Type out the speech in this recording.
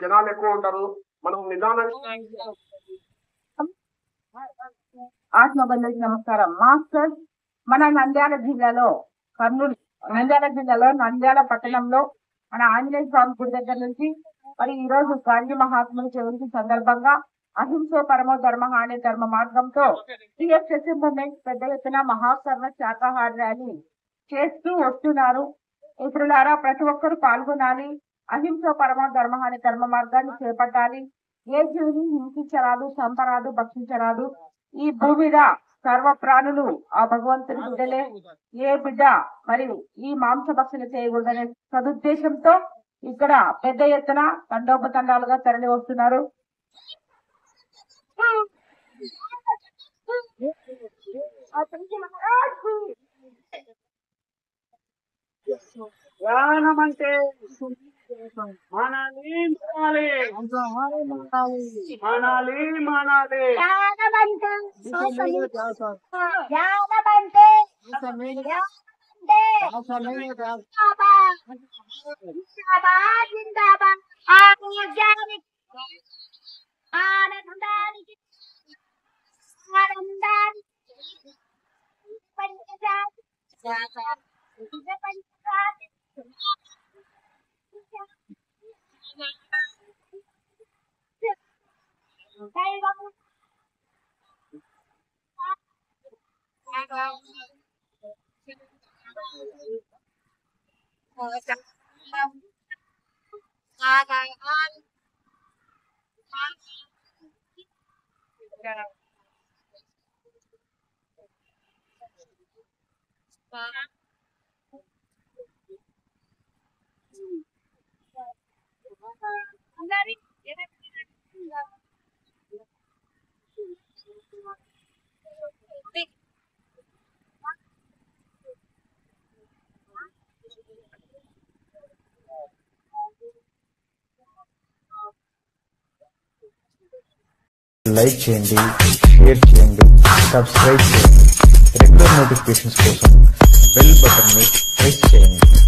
జనాలు ఎక్కువ ఉంటారు. మనం నిదానంగా ఆత్మబంధువులకు నమస్కారం. మాస్టర్స్ మన నంద్యాల జిల్లాలో నంద్యాల పట్టణంలో మన ఆంజనేయ స్వామి గుడి దగ్గర నుంచి మరి ఈ రోజు గాంధీ మహాత్ముల జయంతి సందర్భంగా అహింసో పరమో ధర్మ అనే ధర్మ మార్గంతో టిఎస్ఎస్సి మూవ్మెంట్ పెద్ద ఎత్తున మహాసర్వ శాకాహార ర్యాలీ చేస్తూ వస్తున్నారు. ఇతరులారా ప్రతి ఒక్కరు పాల్గొనాలి. అహింసో పరమో ధర్మ అనే ధర్మ మార్గాన్ని చేపట్టాలి. ఏ జీవిని హింసించరాదు, చంపరాదు, భక్షించరాదు. ఈ భూమి మీద సర్వ ప్రాణులు ఆ భగవంతుని బిడ్డలే. ఏ బిడ్డ మరి ఈ మాంస భక్షణ చేయకూడదనే సదుద్దేశంతో ఇక్కడ పెద్ద ఎత్తున తండోపతండాలుగా తరలి వస్తున్నారు. ధ్యానమంటే మానాలి లైక్ చేయండి, షేర్ చేయండి, సబ్స్క్రైబ్ చేయండి. రెగ్యులర్ నోటిఫికేషన్స్ కోసం బెల్ బటన్ ని ప్రెస్ చేయండి.